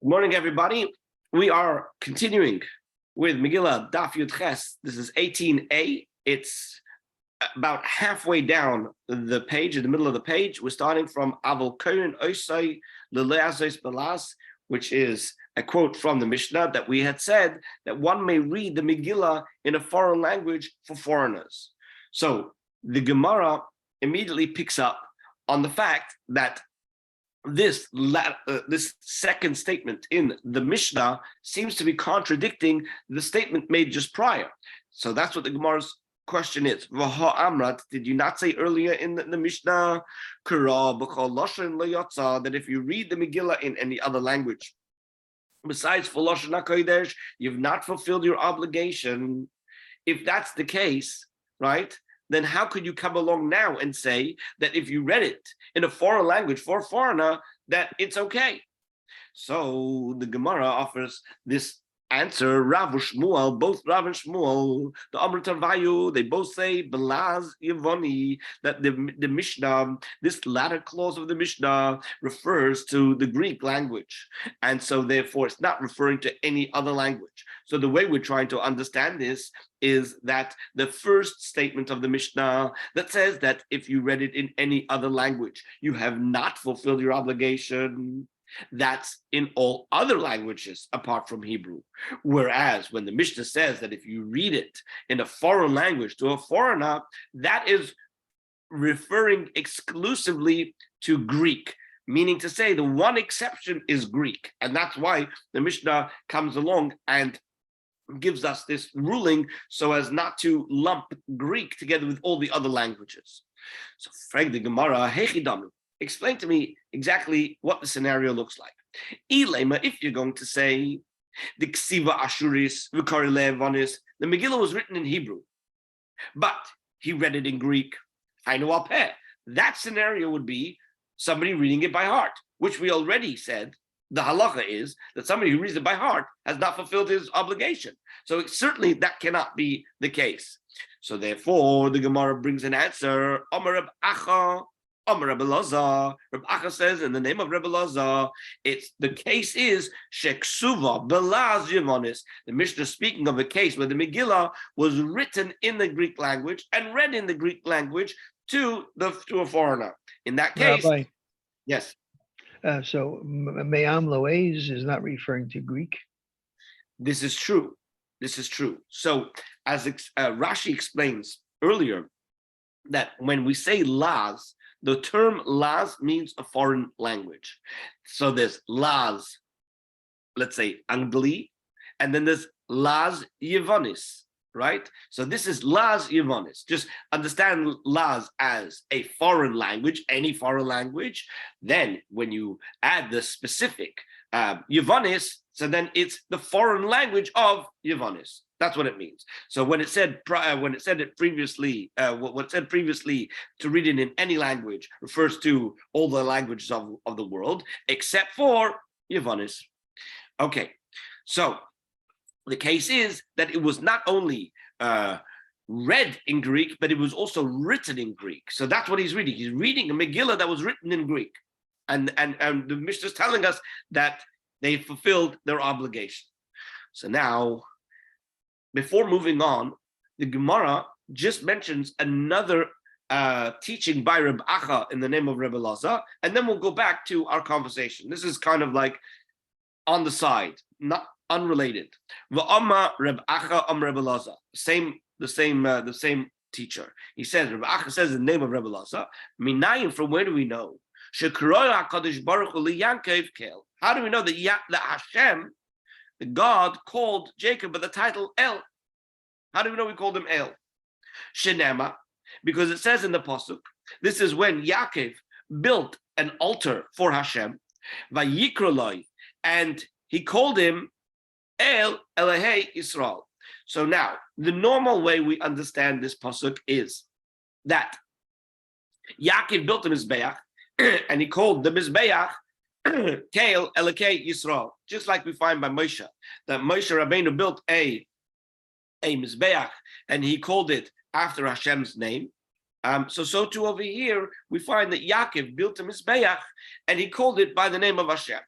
Good morning, everybody. We are continuing with Megilla Daf Yud Ches. This is 18a. It's about halfway down the page, in the middle of the page. We're starting from Aval Kohen Osai Leleazos Balas, which is a quote from the Mishnah that we had said that one may read the Megillah in a foreign language for foreigners. So the Gemara immediately picks up on the fact that this second statement in the Mishnah seems to be contradicting the statement made just prior. So that's what the Gemara's question is. Vaha Amrat, did you not say earlier in the Mishnah that if you read the Megillah in any other language besides for Lashon HaKodesh, you've not fulfilled your obligation? If that's the case, right, then how could you come along now and say that if you read it in a foreign language for a foreigner, that it's okay? So the Gemara offers this answer. Rav Shmuel, both Rav and Shmuel, the Amrit Vayu, they both say Belaz Yevoni, that the Mishnah, this latter clause of the Mishnah refers to the Greek language, and so therefore it's not referring to any other language. So the way we're trying to understand this is that the first statement of the Mishnah that says that if you read it in any other language, you have not fulfilled your obligation. That's in all other languages apart from Hebrew. Whereas when the Mishnah says that if you read it in a foreign language to a foreigner, that is referring exclusively to Greek, meaning to say the one exception is Greek. And that's why the Mishnah comes along and gives us this ruling so as not to lump Greek together with all the other languages. So, Frank the Gemara, Hechidami, explain to me exactly what the scenario looks like. Ilema, if you're going to say the Ksiva Ashuris, Vikari Levanis, the Megillah was written in Hebrew, but he read it in Greek. Hainu al peh. That scenario would be somebody reading it by heart, which we already said the halacha is that somebody who reads it by heart has not fulfilled his obligation. So certainly that cannot be the case. So therefore, the Gemara brings an answer. Amar Reb Acha, Amar Reb Elazar. Reb Acha says in the name of Reb Elazar, it's the case is Sheksuva Belaz Yevonis. The Mishnah is speaking of a case where the Megillah was written in the Greek language and read in the Greek language to a foreigner. In that case, Rabbi, yes. So Me'am Loez is not referring to Greek. This is true. This is true. So as Rashi explains earlier, that when we say Laz, the term Laz means a foreign language. So there's Laz, let's say Angli, and then there's Laz Yevonis, right? So this is Laz Yevonis. Just understand Laz as a foreign language, any foreign language. Then when you add the specific Yevonis, so then it's the foreign language of Yevonis. That's what it means. So when it said previously to read it in any language refers to all the languages of the world except for Yevonis. Okay, so the case is that it was not only read in Greek, but it was also written in Greek. So that's what he's reading. He's reading a Megillah that was written in Greek. And the Mishnah is telling us that they fulfilled their obligation. So now, before moving on, the Gemara just mentions another teaching by Reb Acha in the name of Reb Elazar, and then we'll go back to our conversation. This is kind of like on the side, not unrelated. V'amar Reb Acha Reb Elazar, the same teacher. He says, Reb Acha says in the name of Reb Elazar, Minayim, from where do we know? Shekroya HaKadosh Baruch Hu liYankov Kel. How do we know that Hashem, the God, called Jacob by the title El? How do we know we called him El? Shenema, because it says in the pasuk, this is when Yaakov built an altar for Hashem, Vayikroloi, and he called him El Elahei Yisrael. So now, the normal way we understand this pasuk is that Yaakov built a mizbeach, and he called the mizbeach Kel Elahei Yisrael, just like we find by Moshe, that Moshe Rabbeinu built a mizbeach, and he called it after Hashem's name. So too over here we find that Yaakov built a mizbeach, and he called it by the name of Hashem.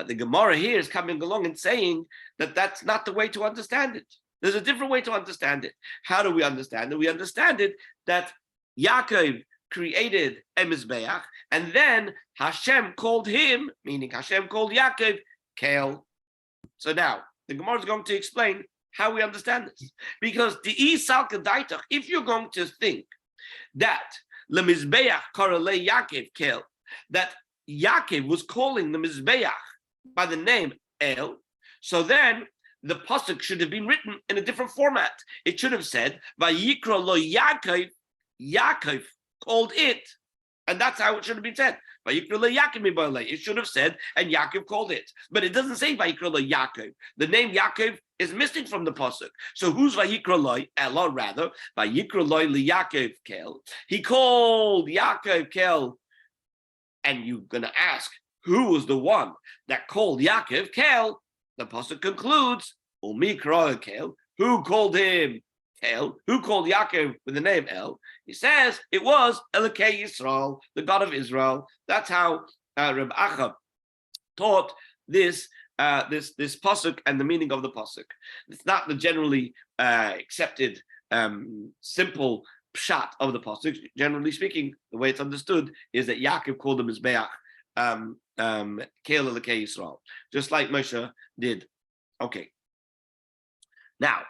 But the Gemara here is coming along and saying that that's not the way to understand it. There's a different way to understand it. How do we understand it? We understand it that Yaakov created a Mizbeach, and then Hashem called him, meaning Hashem called Yaakov, Kel. So now, the Gemara is going to explain how we understand this. Because the Isalka Daitach, if you're going to think that the Mizbeach Karale Yaakov Kel, that Yaakov was calling the Mizbeach by the name El, so then the pasuk should have been written in a different format. It should have said, Vayikra lo Yaakov, Yaakov called it, and that's how it should have been said. Vayikra lo Yaakov, it should have said, and Yaakov called it. But it doesn't say Vayikra lo Yaakov. The name Yaakov is missing from the pasuk. So who's Vayikra lo? Ella, rather, Vayikra lo Yaakov Kel. He called Yaakov Kel, and you're going to ask, who was the one that called Yaakov Kel? The pasuk concludes, Umikra Kel, who called him El? Who called Yaakov with the name El? He says it was Elokei Yisrael, the God of Israel. That's how Reb Achab taught this this pasuk and the meaning of the pasuk. It's not the generally accepted simple pshat of the pasuk. Generally speaking, the way it's understood is that Yaakov called him Mizbeach. Kel Elokei Yisrael, just like Moshe did. Okay. Now,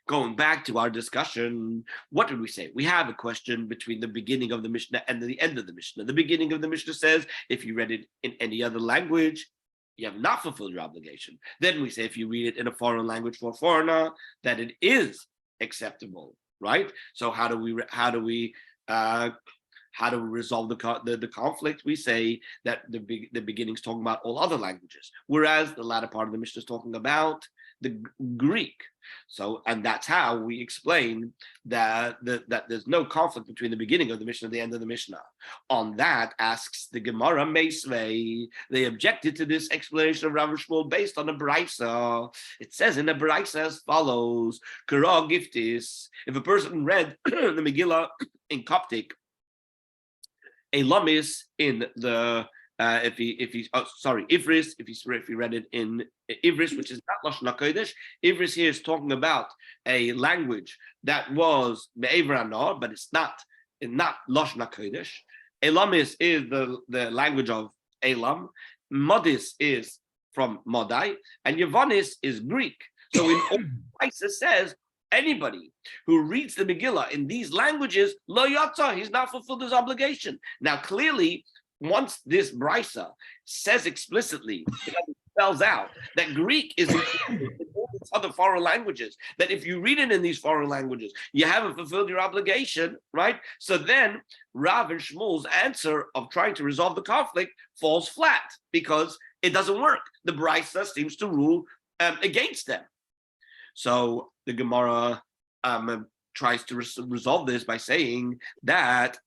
going back to our discussion, what did we say? We have a question between the beginning of the Mishnah and the end of the Mishnah. The beginning of the Mishnah says, if you read it in any other language, you have not fulfilled your obligation. Then we say, if you read it in a foreign language for a foreigner, that it is acceptable, right? So how do we resolve the conflict? We say that the beginning's talking about all other languages, whereas the latter part of the Mishnah is talking about the Greek. So, and that's how we explain that there's no conflict between the beginning of the Mishnah and the end of the Mishnah. On that, asks the Gemara Meisvei, they objected to this explanation of Rav Shmuel based on a Brisa. It says in the Brisa as follows: Kara Giftis. If a person read the Megillah in Coptic, a lamis in the Ivris, if he read it in Ivris, which is not Lashon HaKodesh. Ivris here is talking about a language that was Me'ever Anor, but it's not Lashon HaKodesh. Elamis is the language of Elam. Modis is from Modai, and Yavonis is Greek. So in all places says, anybody who reads the Megillah in these languages, lo yotza, he's not fulfilled his obligation. Now, clearly, once this brisa says explicitly, it spells out that Greek is included in all these other foreign languages, that if you read it in these foreign languages, you haven't fulfilled your obligation, right? So then Rav and Shmuel's answer of trying to resolve the conflict falls flat because it doesn't work. The brisa seems to rule against them. So the Gemara tries to resolve this by saying that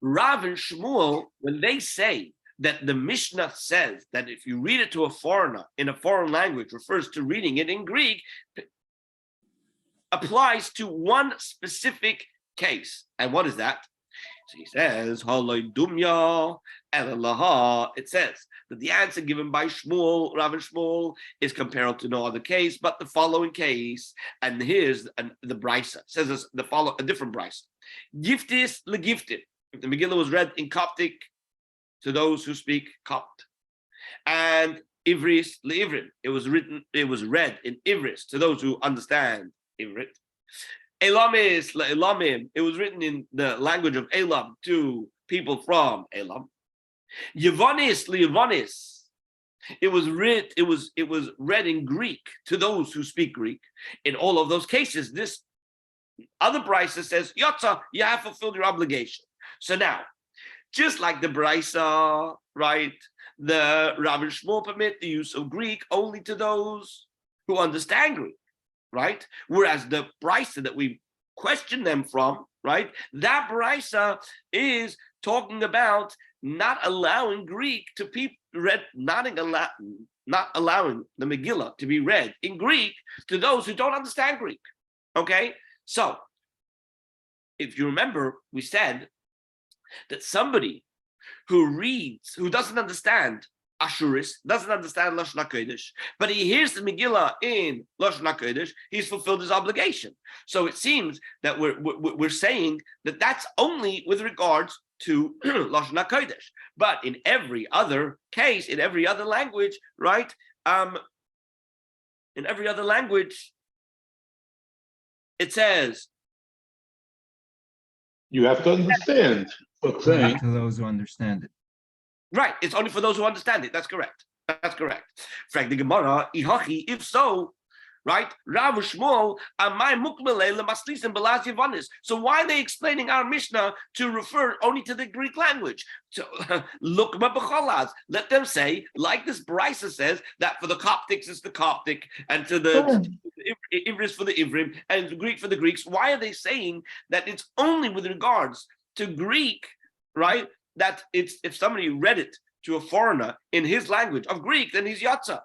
Rav and Shmuel, when they say that the Mishnah says that if you read it to a foreigner in a foreign language, refers to reading it in Greek, applies to one specific case. And what is that? So he says, it says that the answer given by Shmuel, Rav and Shmuel, is comparable to no other case, but the following case. And here's the brisa. It says a different brisa. Giftis legiftit. If the Megillah was read in Coptic to those who speak Copt, and Ivris le'ivrim, it was read in Ivris to those who understand Ivrit. Elamis le'elamim, it was written in the language of Elam to people from Elam. Yavonis le'Yavonis, it was read in Greek to those who speak Greek. In all of those cases, this other brisa says, Yotza, you have fulfilled your obligation. So now, just like the brisa, right, the Rav and Shmuel permit the use of Greek only to those who understand Greek, right? Whereas the brisa that we question them from, right, that brisa is talking about not allowing Greek to be read, not allowing the Megillah to be read in Greek to those who don't understand Greek. Okay, so if you remember, we said that somebody who doesn't understand Ashuris, doesn't understand Lashon HaKodesh, but he hears the Megillah in Lashon HaKodesh, he's fulfilled his obligation. So it seems that we're saying that that's only with regards to Lashon HaKodesh. But in every other case, in every other language, right? In every other language, it says, you have to understand what's saying. To those who understand it. right, it's only for those who understand it. That's correct. That's correct. Frank the Gemara, Ihachi, if so, right? Rav Shmuel, Amai Mukmele Lemaslisim Belaz Yavanis. So why are they explaining our Mishnah to refer only to the Greek language? So look, let them say, like this Brisa says, that for the Coptics it's the Coptic, and to the Ivris for the Ivrim, and the Greek for the Greeks. Why are they saying that it's only with regards to Greek, right? That it's if somebody read it to a foreigner in his language of Greek, then he's Yatza.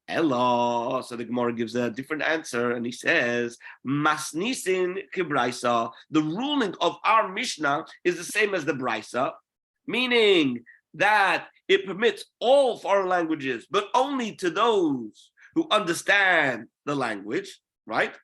Ella, so the Gemara gives a different answer, and he says, Masnisin kibraisa. The ruling of our Mishnah is the same as the Brisa, meaning that it permits all foreign languages, but only to those who understand the language, right?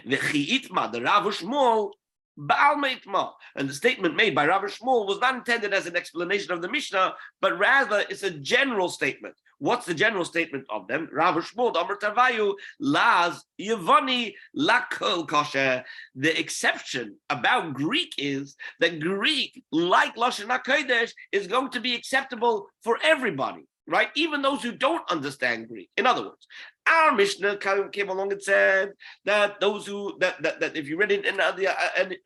The Chi'itma, the Rav Shmuel, Baal Meitma. And the statement made by Rav Shmuel was not intended as an explanation of the Mishnah, but rather it's a general statement. What's the general statement of them? Rav Shmuel, Amar Tavayu, Laz, Yevani, Lakol Kosher. The exception about Greek is that Greek, like Lashon HaKodesh, is going to be acceptable for everybody, right? Even those who don't understand Greek. In other words, our Mishnah came along and said that those who that if you read it in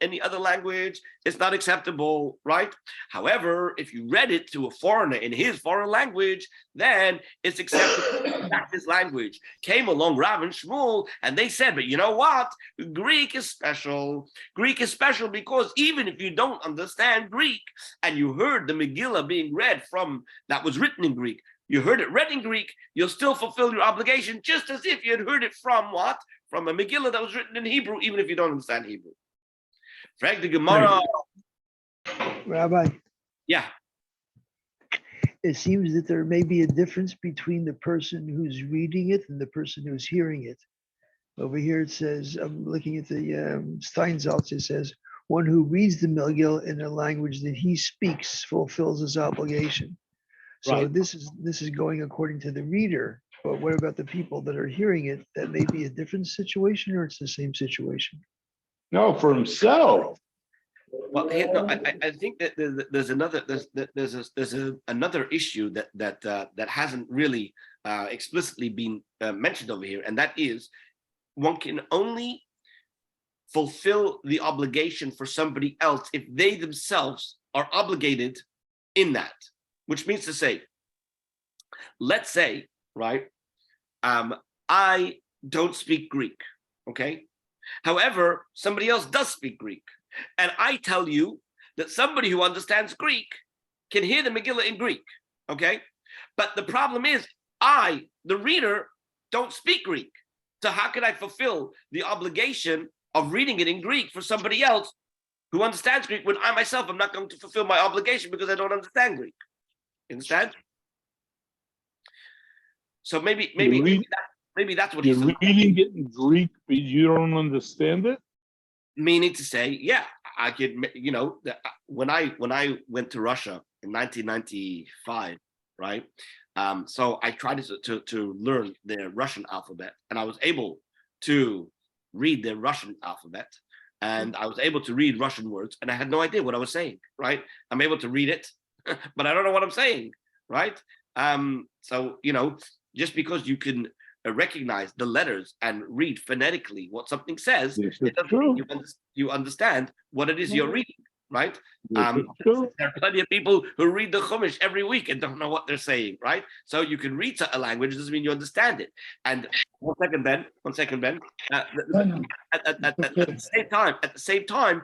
any other language, it's not acceptable, right? However, if you read it to a foreigner in his foreign language, then it's acceptable. That's his language. Came along Rav and Shmuel, and they said, but you know what? Greek is special. Greek is special because even if you don't understand Greek and you heard the Megillah being read from that was written in Greek, you heard it read in Greek, you'll still fulfill your obligation just as if you had heard it from what? From a Megillah that was written in Hebrew, even if you don't understand Hebrew. Frank the Gemara. Rabbi, Yeah. it seems that there may be a difference between the person who's reading it and the person who's hearing it. Over here it says, I'm looking at the Steinsaltz, it says, one who reads the Megillah in a language that he speaks fulfills his obligation. So Right. this is going according to the reader, but what about the people that are hearing it? That may be a different situation, or it's the same situation? No, for himself. Well, no, I think that there's another issue that hasn't really explicitly been mentioned over here, and that is one can only fulfill the obligation for somebody else if they themselves are obligated in that. Which means to say, let's say, right, I don't speak Greek, okay? However, somebody else does speak Greek. And I tell you that somebody who understands Greek can hear the Megillah in Greek, okay? But the problem is, I, the reader, don't speak Greek. So how can I fulfill the obligation of reading it in Greek for somebody else who understands Greek when I myself am not going to fulfill my obligation because I don't understand Greek? Understand? So maybe that's what he's You're reading it in Greek, but you don't understand it. meaning to say. Yeah, I could, you know, when I went to Russia in 1995, right? So I tried to learn the Russian alphabet, and I was able to read the Russian alphabet, and I was able to read Russian words, and I had no idea what I was saying. Right? I'm able to read it, but I don't know what I'm saying. Right? So you know, just because you can recognize the letters and read phonetically what something says, Yes, it that's doesn't mean true. you understand what it is you're reading. Right? Yes, that's true. There are plenty of people who read the Chumash every week and don't know what they're saying, right? So you can read a language, doesn't mean you understand it. And one second, Ben. At the same time,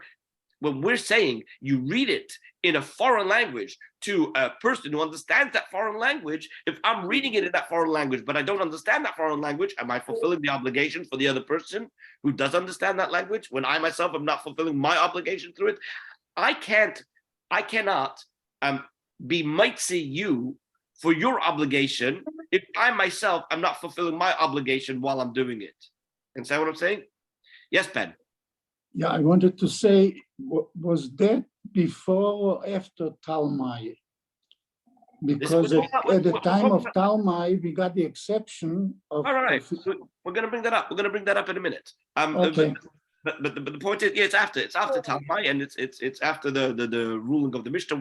when we're saying you read it in a foreign language to a person who understands that foreign language, if I'm reading it in that foreign language, but I don't understand that foreign language, am I fulfilling the obligation for the other person who does understand that language when I myself am not fulfilling my obligation through it? I cannot be mitzi you for your obligation if I myself am not fulfilling my obligation while I'm doing it. Understand what I'm saying? Yes, Ben. Yeah, I wanted to say, was that before or after Talmud? Because at the time of Talmud, we got the exception of. All right. We're going to bring that up. We're going to bring that up in a minute. Okay. But the point is, yeah, it's after Talmud, and it's after the ruling of the Mishnah.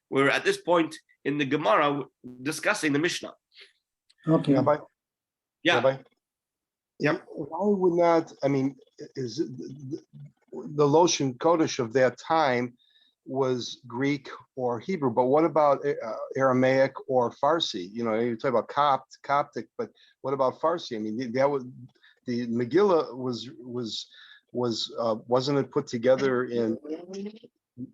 We're at this point in the Gemara discussing the Mishnah. Okay. Rabbi? Yeah. Rabbi? Yep. Why would not, I mean, is the Loshen Kodesh of that time was Greek or Hebrew, but what about Aramaic or Farsi? You know, you talk about Coptic, but what about Farsi? I mean, that was the Megillah wasn't it put together in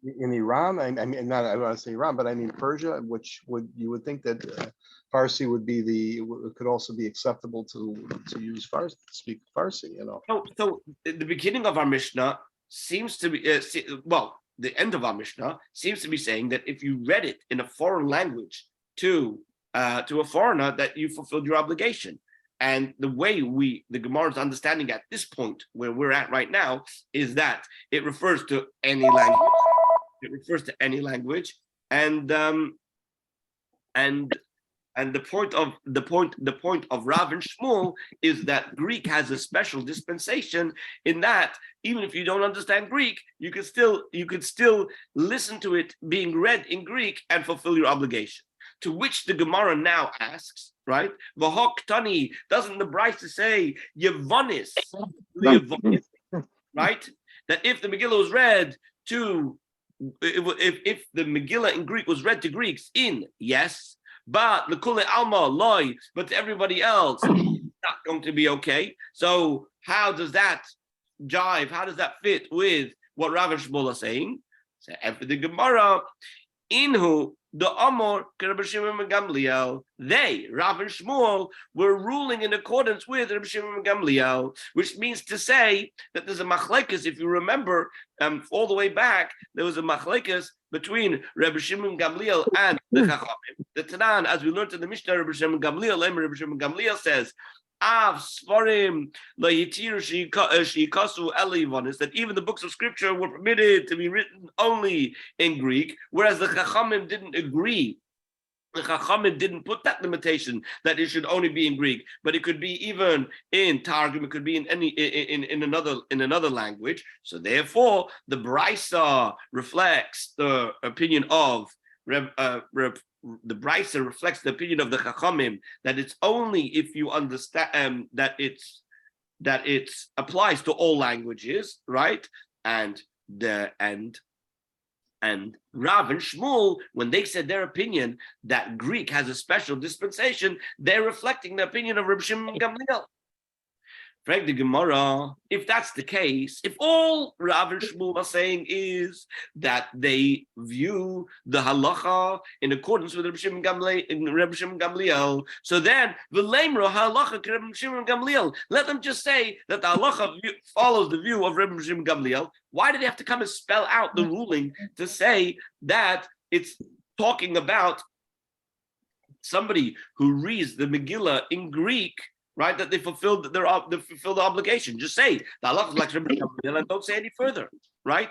Iran? I mean, not I want to say Iran, but I mean Persia, which you would think that Farsi would be could also be acceptable to use Farsi, to speak Farsi, you know. So the beginning of our Mishnah seems to be the end of our Mishnah seems to be saying that if you read it in a foreign language to a foreigner, that you fulfilled your obligation. And the way the Gemara's understanding at this point where we're at right now is that it refers to any language. It refers to any language, and the point of Rav and Shmuel is that Greek has a special dispensation in that even if you don't understand Greek, you could still listen to it being read in Greek and fulfill your obligation. To which the Gemara now asks, right? V'hok tani, doesn't the Brisa say Yevonis, right? That if the Megillah was read to, if the Megillah in Greek was read to Greeks yes, but l'kulei alma loy, but to everybody else, not going to be okay. So how does that jive? How does that fit with what Rav and Shmuel are saying? So after the Gemara, inhu the Amor Rabbi Shimon and Gamliel, they, Rav and Shmuel, were ruling in accordance with Rabbi Shimon and Gamliel, which means to say that there's a machlekes. If you remember, all the way back, there was a machlekes between Rabbi Shimon and Gamliel and the Chachamim. The Tanan, as we learned in the Mishnah, Rabbi Shimon and Gamliel says, Av Svarim Layitir Shikasu Elivonis, that even the books of scripture were permitted to be written only in Greek, whereas the Chachamim didn't agree. The Chachamim didn't put that limitation that it should only be in Greek, but it could be even in Targum, it could be in any in another language. So therefore, the Brisa reflects the opinion of the Brisa reflects the opinion of the Chachamim that it's only if you understand that it applies to all languages, right? And Rav and Shmuel, when they said their opinion that Greek has a special dispensation, they're reflecting the opinion of Rabbi Shimon Gamliel. Frag the Gemara, if that's the case, if all Rav and Shmuel are saying is that they view the halacha in accordance with Rabbi Shimon Gamliel, so then v'leimro halacha Rabbi Shimon Gamliel. Let them just say that the halacha follows the view of Rabbi Shimon Gamliel. Why do they have to come and spell out the ruling to say that it's talking about somebody who reads the Megillah in Greek? Right, that they fulfilled the obligation. Just say the halacha is like Rabbi Gamliel and don't say any further. Right?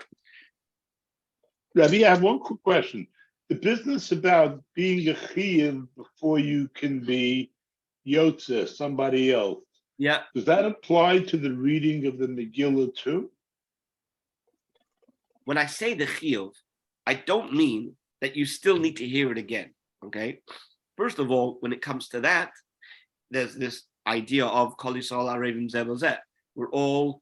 Rabbi, I have one quick question. The business about being a chiyuv before you can be yotze, somebody else. Yeah. Does that apply to the reading of the Megillah too? When I say the chiyuv, I don't mean that you still need to hear it again. Okay. First of all, when it comes to that, there's this idea of Kol Yisrael Arevim Zeh B'Zeh. We're all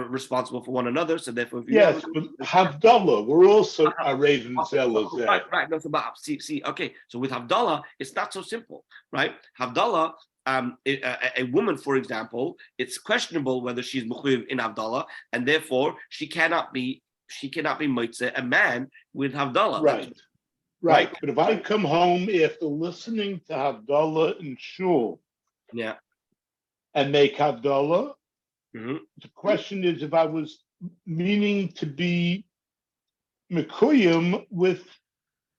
responsible for one another, so therefore, if you yes, but Havdalah, we're also Arevim Zeh B'Zeh. Right. No, so see. Okay, so with Havdalah, it's not so simple, right? Havdalah, a woman, for example, it's questionable whether she's mechuyev in Havdalah, and therefore she cannot be motzeh a man with Havdalah. Right. But if I come home after listening to Havdalah in shul, yeah, and make Havdalah, mm-hmm. The question is if I was meaning to be mekuyim with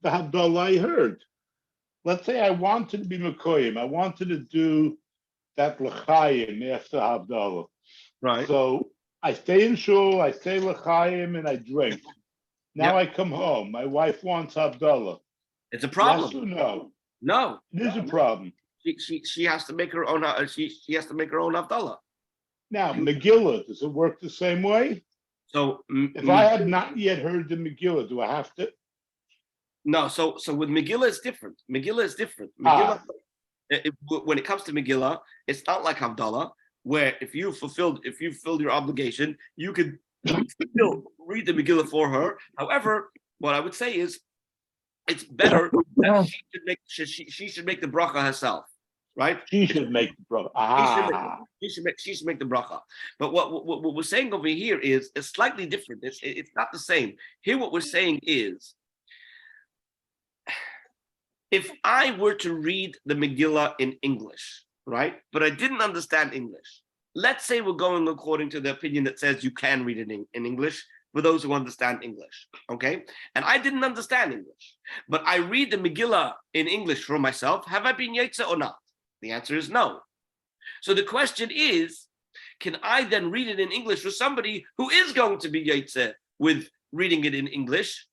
the Havdalah I heard. Let's say I wanted to be Mekoyim. I wanted to do that L'chaim after Havdalah. Right. So I stay in shul, I say L'chaim, and I drink. Now I come home. My wife wants Havdalah. It's a problem. Yes or no? No. It is a problem. She has to make her own. She has to make her own Havdalah. Now, Megillah, does it work the same way? So If I have not yet heard the Megillah, do I have to? no. So with Megillah, it's different. Megillah is different. Megillah, when it comes to Megillah, it's not like Havdalah, where if you fulfilled your obligation, you could still read the Megillah for her. However, what I would say is, it's better that she should make the bracha herself, right? She should make the bracha. She should make the bracha. But what we're saying over here is slightly different. It's not the same. Here, what we're saying is, if I were to read the Megillah in English, right, but I didn't understand English, let's say we're going according to the opinion that says you can read it in English for those who understand English, okay? And I didn't understand English, but I read the Megillah in English for myself. Have I been Yetzer or not? The answer is no. So the question is, can I then read it in English for somebody who is going to be Yetzer with reading it in English,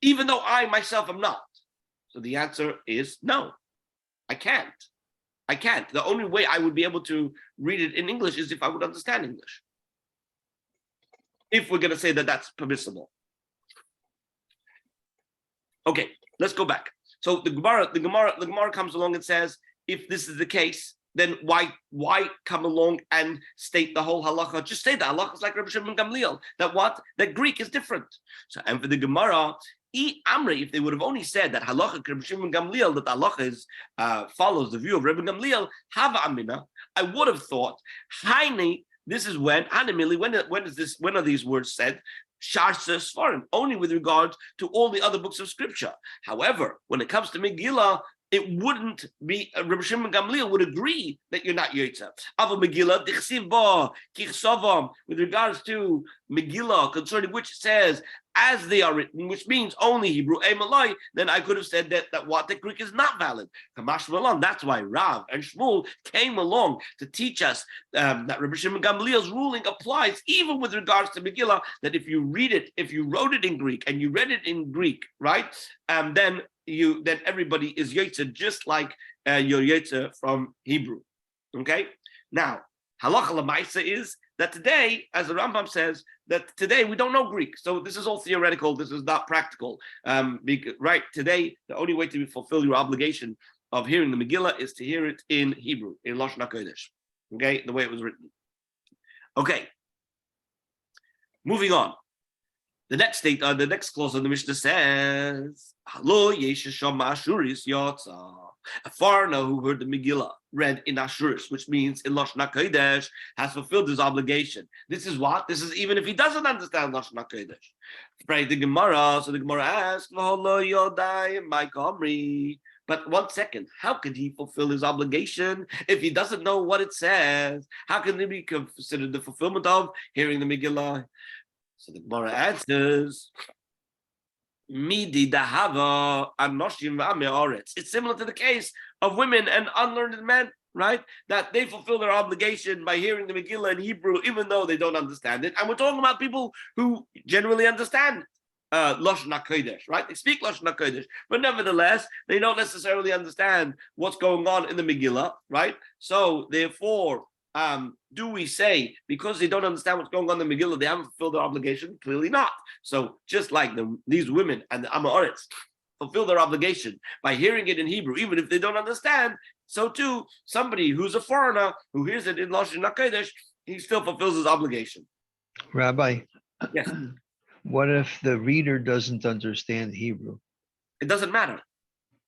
even though I myself am not? So the answer is no, I can't. I can't. The only way I would be able to read it in English is if I would understand English. If we're going to say that that's permissible. Okay, let's go back. So the Gemara comes along and says, if this is the case, then why come along and state the whole halacha? Just say that halacha is like Rabbi Shimon Gamliel. That Greek is different. So, and for the Gemara, if they would have only said that halacha Rabbi Shimon Gamliel, that the halacha is follows the view of Rabbi Gamliel, hava amina, I would have thought, haini. This is when are these words said? Sharsa Sfarim, only with regard to all the other books of scripture. However, when it comes to Megillah, it wouldn't be, Rabbi Shimon Gamliel would agree that you're not Yotzer. Ava Megillah, Dichsiv ba, Kichsavam, with regards to Megillah, concerning which it says, as they are written, which means only Hebrew, Emalai, then I could have said that the Greek is not valid. Kamash Malan, that's why Rav and Shmuel came along to teach us that Rabbi Shimon Gamliel's ruling applies even with regards to Megillah, that if you wrote it in Greek and you read it in Greek, right, then everybody is Yotzer, just like you're Yotzer from Hebrew. Okay? Now, halacha l'maisa is that today, as the Rambam says, that today we don't know Greek. So this is all theoretical. This is not practical. Right? Today, the only way to fulfill your obligation of hearing the Megillah is to hear it in Hebrew, in Lashon HaKodesh. Okay? The way it was written. Okay. Moving on. The next clause of the Mishnah says, "Halo yeshasham ashuris yotza." A foreigner who heard the Megillah read in Ashuris, which means in Lashon HaKodesh, has fulfilled his obligation. This is what? This is even if he doesn't understand Lashon HaKodesh. Pray the Gemara. So the Gemara asks, "V'halo yodai my kamri." But 1 second, how could he fulfill his obligation if he doesn't know what it says? How can it be considered the fulfillment of hearing the Megillah? So the Gemara answers, Midi dahava anoshim v'ameoretz. It's similar to the case of women and unlearned men, right? That they fulfill their obligation by hearing the Megillah in Hebrew, even though they don't understand it. And we're talking about people who generally understand Lashon HaKodesh, right? They speak Lashon HaKodesh, but nevertheless, they don't necessarily understand what's going on in the Megillah, right? So therefore, do we say because they don't understand what's going on in the Megillah, they haven't fulfilled their obligation? Clearly not. So just like these women and the Amoritz fulfill their obligation by hearing it in Hebrew, even if they don't understand, so too, somebody who's a foreigner who hears it in Lashon HaKodesh, he still fulfills his obligation. Rabbi, yes. What if the reader doesn't understand Hebrew? It doesn't matter.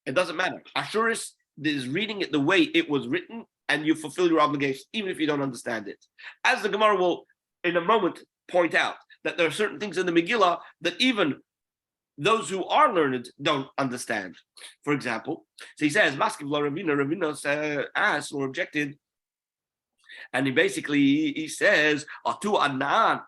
It doesn't matter. Ashuris is reading it the way it was written, and you fulfill your obligation, even if you don't understand it. As the Gemara will, in a moment, point out, that there are certain things in the Megillah that even those who are learned don't understand. For example, so he says, Ravina asked or objected, and he says, Atu Anan.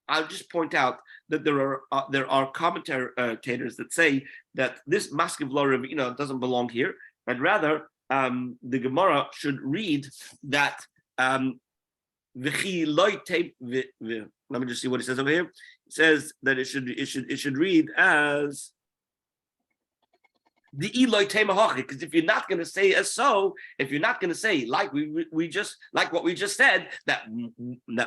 I'll just point out that there are commentators that say that this maskiv lo ravina doesn't belong here, but rather the Gemara should read that v'chi loy te. Let me just see what it says over here. It says that it should read as the Eloi Temahach, because if you're not going to say as so, if you're not going to say like we just like what we just said, that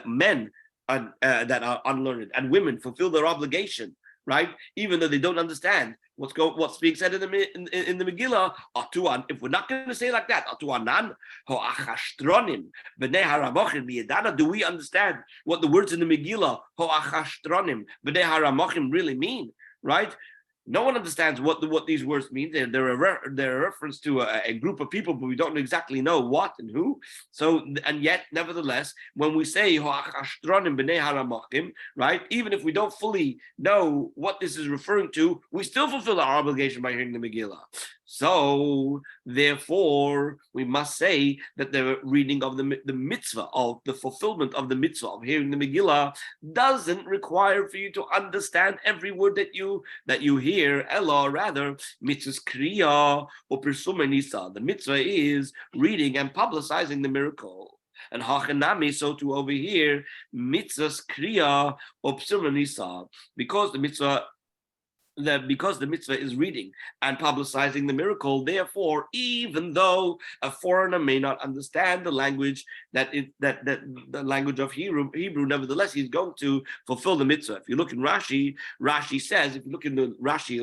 men that are unlearned and women fulfill their obligation, right? Even though they don't understand what's being said in the Megillah. Atuan, if we're not going to say like that, Atuanan hoachashtronim b'nei haramochim b'yedana. Do we understand what the words in the Megillah hoachashtronim b'nei haramochim really mean, right? No one understands what these words mean. They're a reference to a group of people, but we don't exactly know what and who. So, and yet, nevertheless, when we say right, even if we don't fully know what this is referring to, we still fulfill our obligation by hearing the Megillah. So, therefore, we must say that the reading of the mitzvah, of the fulfillment of the mitzvah of hearing the Megillah, doesn't require for you to understand every word that you hear. Ella, rather, mitzvah's kriya or persumenisa. The mitzvah is reading and publicizing the miracle. And hachanami, so to over here, mitzvah's kriya or persumenisa, because the mitzvah is reading and publicizing the miracle. Therefore, even though a foreigner may not understand the language the language of Hebrew, nevertheless, he's going to fulfill the mitzvah. If you look in Rashi says, if you look in the Rashi,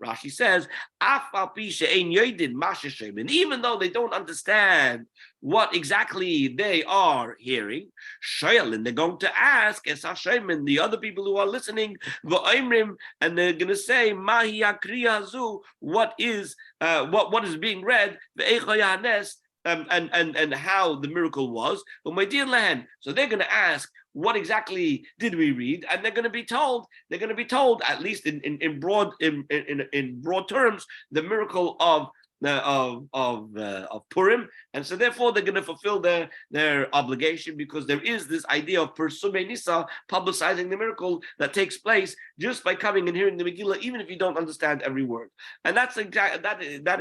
Rashi says, and even though they don't understand what exactly they are hearing, and they're going to ask, as Hashem and the other people who are listening, and they're going to say, Mahi hazu, what is being read, and how the miracle was. So they're going to ask, what exactly did we read? And they're going to be told, at least in broad terms, the miracle of Purim, and so therefore they're going to fulfill their obligation, because there is this idea of Persumei Nisa, publicizing the miracle that takes place just by coming and hearing the Megillah, even if you don't understand every word. And that in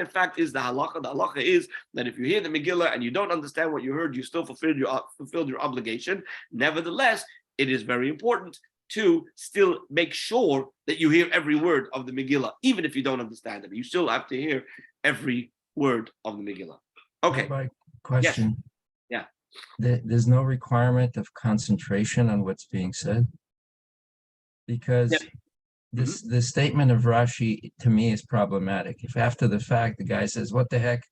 fact is the halacha. The halacha is that if you hear the Megillah and you don't understand what you heard, you still fulfilled your obligation. Nevertheless, it is very important to still make sure that you hear every word of the Megillah, even if you don't understand it. You still have to hear every word of the Megillah. Okay. My question. Yes. There's no requirement of concentration on what's being said, because the statement of Rashi to me is problematic. If after the fact the guy says, "What the heck?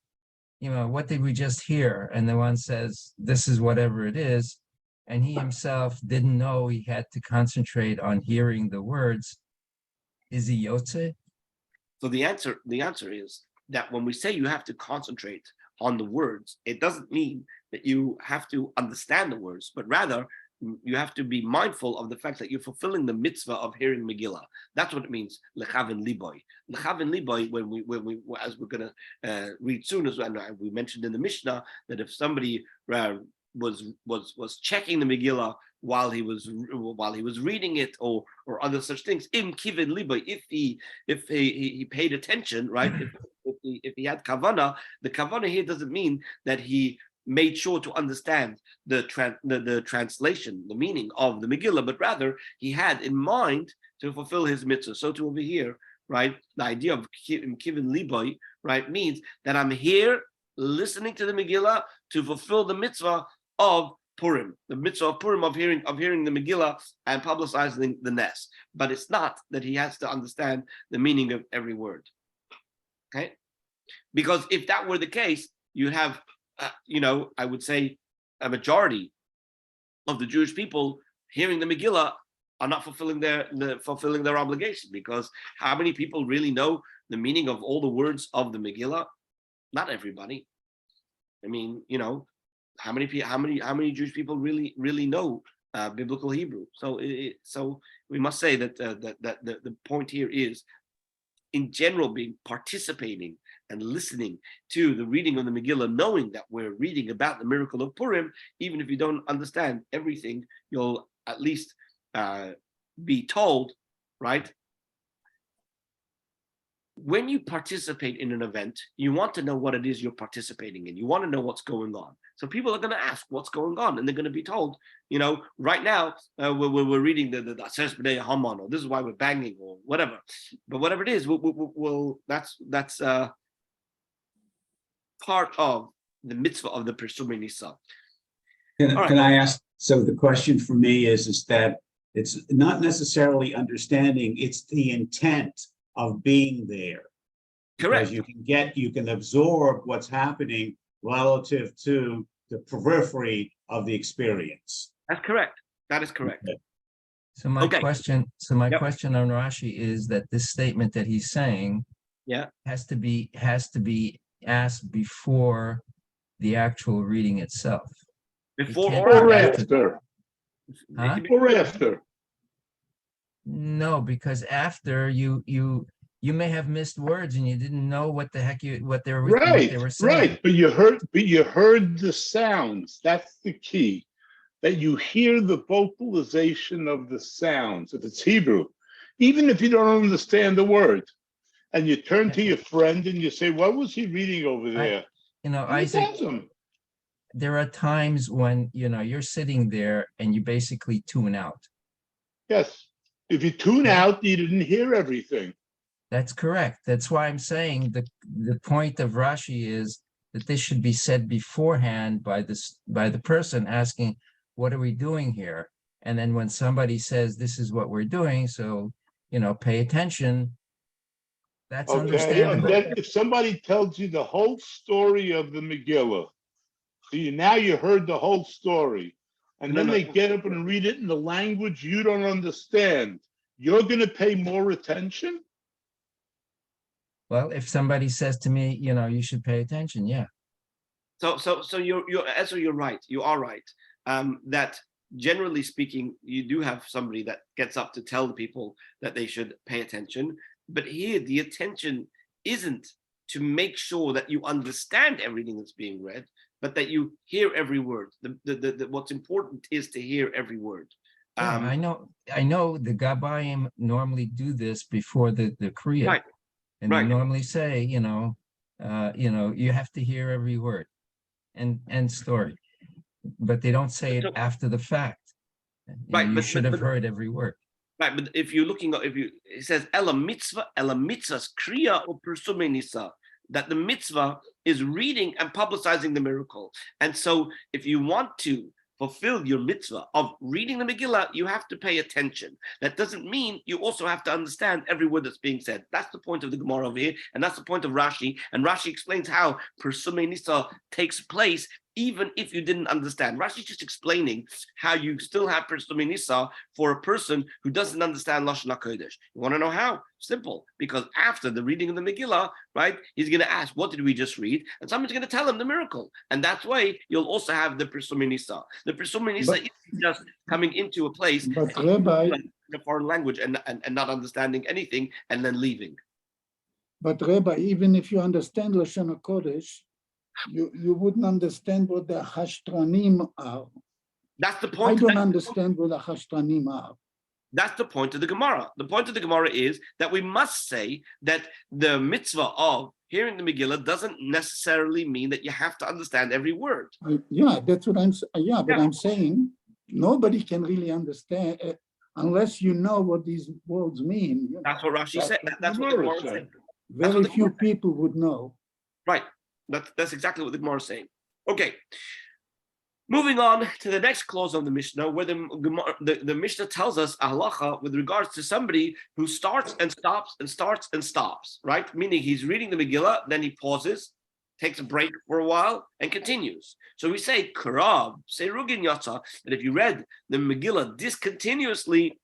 What did we just hear?" and the one says, "This is whatever it is," and he himself didn't know he had to concentrate on hearing the words, is he yotze? So the answer is that when we say you have to concentrate on the words, it doesn't mean that you have to understand the words, but rather you have to be mindful of the fact that you're fulfilling the mitzvah of hearing Megillah. That's what it means. Lechavin liboy. Lechavin liboy. When we, as we're going to read soon, as we mentioned in the Mishnah, that if somebody was checking the Megillah while he was reading it, or other such things, im kivin liboy, if he paid attention, right? If he had kavana, the kavana here doesn't mean that he made sure to understand the translation, the meaning of the Megillah, but rather he had in mind to fulfill his mitzvah. So to over here, right, the idea of kivin liboy, right, means that I'm here listening to the Megillah to fulfill the mitzvah of Purim, the mitzvah of Purim, of hearing the Megillah and publicizing the Nes. But it's not that he has to understand the meaning of every word. Okay, because if that were the case, you have, I would say a majority of the Jewish people hearing the Megillah are not fulfilling their obligation, because how many people really know the meaning of all the words of the Megillah? Not everybody. I mean, how many Jewish people really know biblical Hebrew? So we must say that the point here is, in general, participating and listening to the reading of the Megillah, knowing that we're reading about the miracle of Purim, even if you don't understand everything, you'll at least be told, right? When you participate in an event, you want to know what it is you're participating in. You want to know what's going on. So people are going to ask what's going on, and they're going to be told, right now we're reading the Aseres B'nai Haman, or this is why we're banging, or whatever. But whatever it is, that's part of the mitzvah of the Persumei Nisa. Can I ask? So the question for me is that it's not necessarily understanding; it's the intent of being there. Correct. Because you can absorb what's happening relative to the periphery of the experience. That's correct. That is correct. Okay. So my question on Rashi is that this statement that he's saying, has to be asked before the actual reading itself. Before Or after. Huh? Or after. No, because after you may have missed words and you didn't know what the heck what they were saying. Right. But you heard the sounds. That's the key. That you hear the vocalization of the sounds. If it's Hebrew, even if you don't understand the word, and you turn to your friend and you say, "What was he reading over there?" Isaac, there are times when you're sitting there and you basically tune out. Yes. If you tune out, you didn't hear everything. That's correct. That's why I'm saying the point of Rashi is that this should be said beforehand by the person asking, what are we doing here? And then when somebody says, this is what we're doing, so, pay attention, that's understandable. And then if somebody tells you the whole story of the Megillah, so you heard the whole story, and then they get up and read it in the language you don't understand, you're going to pay more attention? Well, if somebody says to me, you should pay attention, yeah. So you're right. You are right. That generally speaking, you do have somebody that gets up to tell the people that they should pay attention. But here, the attention isn't to make sure that you understand everything that's being read, but that you hear every word. What's important is to hear every word. I know the Gabayim normally do this before the Kriya. Right. And they normally say, you have to hear every word and story. But they don't say it after the fact. You should have heard every word. Right, but it says Ela mitzvahs kriya or Persumei Nisa, that the mitzvah is reading and publicizing the miracle. And so if you want to fulfill your mitzvah of reading the Megillah, you have to pay attention. That doesn't mean you also have to understand every word that's being said. That's the point of the Gemara over here, and that's the point of Rashi. And Rashi explains how Persumei Nisa takes place even if you didn't understand. Rashi is just explaining how you still have Persumei Nisa for a person who doesn't understand Lashon HaKodesh. You want to know how? Simple. Because after the reading of the Megillah, right, he's going to ask, what did we just read? And someone's going to tell him the miracle. And that's why you'll also have the Persumei Nisa. The Persumei Nisa is just coming into a place but Rabbi, in a foreign language and not understanding anything and then leaving. But Rabbi, even if you understand Lashon HaKodesh, you wouldn't understand what the Hashtranim are. That's the point. I don't understand what the Hashtranim are. That's the point of the Gemara. The point of the Gemara is that we must say that the mitzvah of hearing the Megillah doesn't necessarily mean that you have to understand every word. That's what I'm saying. But I'm saying nobody can really understand unless you know what these words mean. That's what Rashi said. That's what the Gemara said. Very few people would know. Right. That's exactly what the Gemara is saying. Okay. Moving on to the next clause of the Mishnah, where the Mishnah tells us a halacha with regards to somebody who starts and stops and starts and stops, right? Meaning he's reading the Megillah, then he pauses, takes a break for a while, and continues. So we say, Karav, Seirugin Yatsa, that if you read the Megillah discontinuously,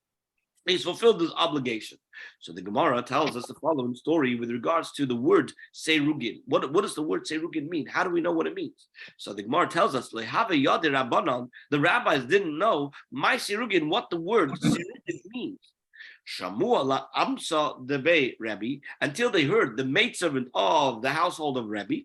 he's fulfilled his obligation. So the Gemara tells us the following story with regards to the word Seirugin. What does the word Seirugin mean? How do we know what it means? So the Gemara tells us, the rabbis didn't know my Seirugin, what the word Seirugin means. Shamua la Amsa debe Rabbi, until they heard the maidservant of the household of Rabbi.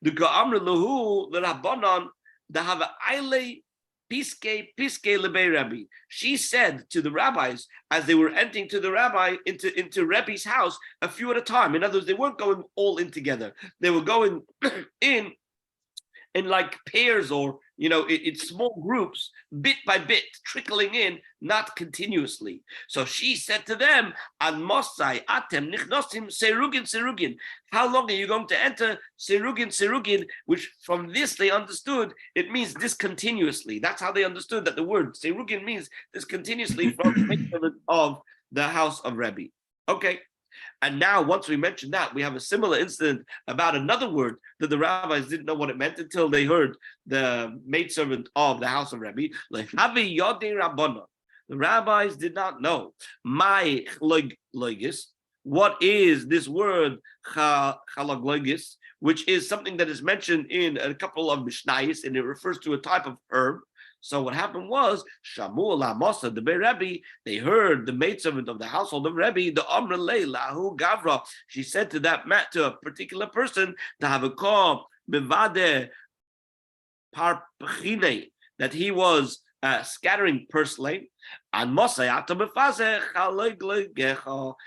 The Ka'amr lahu the Rabbanan the have Aile Piske lebei Rabbi. She said to the rabbis as they were entering to the rabbi into Rebbe's house a few at a time. In other words, they weren't going all in together. They were going in like pairs or in small groups, bit by bit, trickling in, not continuously. So she said to them, "An mosai atem nichnosim serugin. How long are you going to enter serugin? Which from this they understood it means discontinuously. That's how they understood that the word serugin means discontinuously from of the house of Rebbe. Okay. And now, once we mentioned that, we have a similar incident about another word that the rabbis didn't know what it meant until they heard the maidservant of the house of Rebbe. Like, the rabbis did not know. My loigis, what is this word chalagloigis, which is something that is mentioned in a couple of Mishnayos, and it refers to a type of herb. So what happened was, Shamu la Mosa the Rebbe, they heard the maidservant of the household of Rebbe, the Amr Lahu Gavra. She said to to a particular person, to have a call, Bevade Parpchine, that he was scattering purslane. And Mosa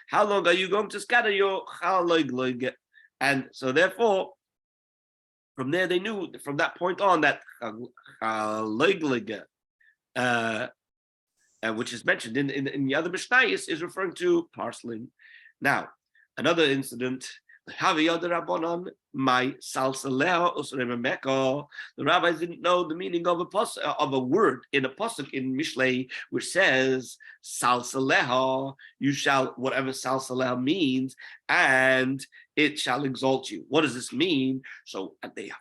how long are you going to scatter your chaloig? And so therefore, from there, they knew from that point on that which is mentioned in the other Mishnayos, is referring to parsley. Now, another incident. The rabbis didn't know the meaning of a word in a pasuk in Mishlei, which says salsaleha. You shall, whatever salsaleha means, and it shall exalt you. What does this mean? So they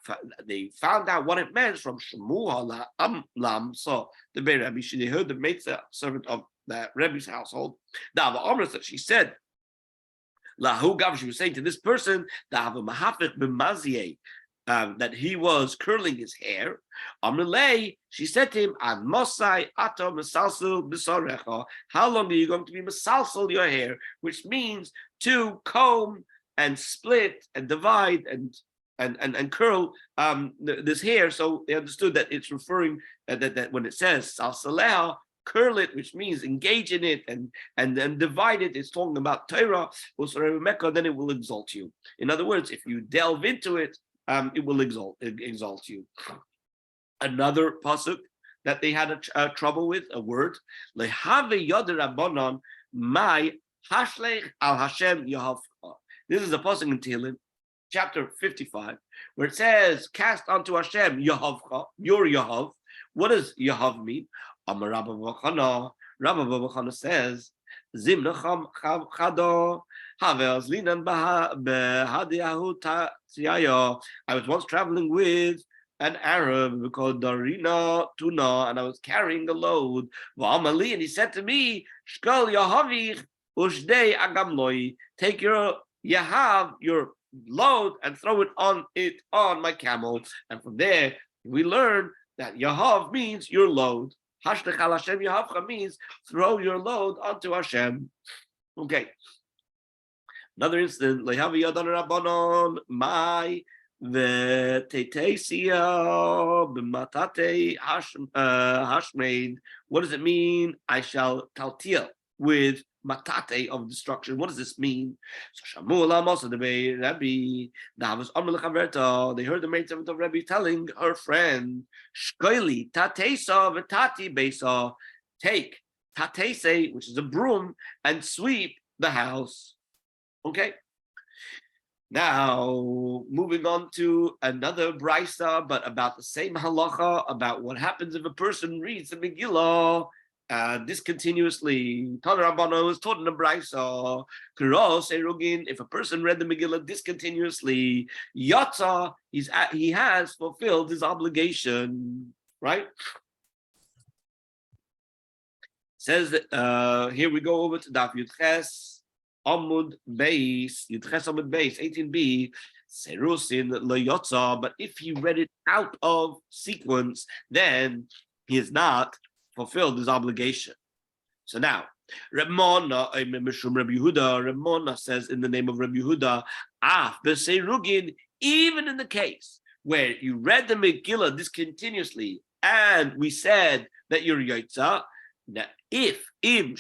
found out what it meant from Shemuah Lam. So the Rebbe, they heard the maidservant of the Rebbe's household. That she said, Lahu Gav, she was saying to this person that he was curling his hair. Amrlei, she said to him, "An mosai ato mesalsel b'sarecha." How long are you going to be mesalsel your hair? Which means to comb and split and divide and curl this hair. So they understood that it's referring that when it says salsaleha, curl it, which means engage in it and then divide it. It's talking about Torah, then it will exalt you. In other words, if you delve into it, it will exalt you. Another pasuk that they had a trouble with, a word, lehave yod rabbanon my hashlech al Hashem yahavcha. This is a pasuk in Tehillim, chapter 55, where it says, "Cast unto Hashem yahavcha, your Yahav." What does Yahav mean? Amar Rabba Bachana says, Zimnacham Chado Havels Linan Behadiahu Tiayo. I was once traveling with an Arab called Darina Tuna, and I was carrying a load. V'amali, and he said to me, Shkol Yahavich Ushdei Agamloi. Take your Yahav, your load, and throw it on my camel. And from there, we learn that Yahav means your load. Hashtag al Hashem Yahavcha means throw your load onto Hashem. Okay. Another incident. Lehavi Yadan Rabbanon my v'tetesia b'matate hashmeid. What does it mean? I shall taltia with matate of destruction. What does this mean? So Shamuel also the Rebbe Davos Amr lechaverta. They heard the maidservant of Rebbe telling her friend, Shkoili tatesa v'tati besa. Take tatese, which is a broom, and sweep the house. Okay. Now, moving on to another brisa, but about the same halacha, about what happens if a person reads the Megillah discontinuously. Tana Rabbana was taught in the brisa. If a person read the Megillah discontinuously, Yatza, he has fulfilled his obligation, right? Says that, here we go over to Daf Yudches. Amud Beis, Yudches Amud Beis, 18b, Serusin Leyotza, but if he read it out of sequence, then he has not fulfilled his obligation. So now, Ramona says in the name of Rabbi Yehuda, Beseirugin, even in the case where you read the Megillah discontinuously, and we said that you're Yaitza. Now, if you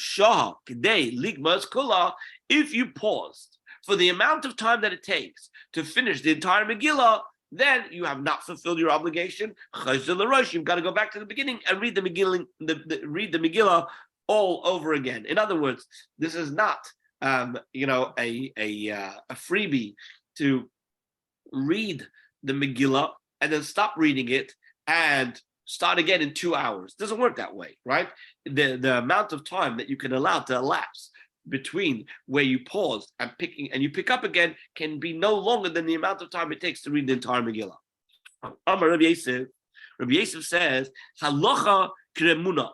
paused for the amount of time that it takes to finish the entire Megillah, then you have not fulfilled your obligation. You've got to go back to the beginning and read the Megillah, read the Megillah all over again. In other words, this is not a freebie to read the Megillah and then stop reading it and start again in 2 hours. It doesn't work that way, right? The amount of time that you can allow to elapse between where you paused and you pick up again can be no longer than the amount of time it takes to read the entire Megillah. Rabbi Yosef says, halacha kremuna.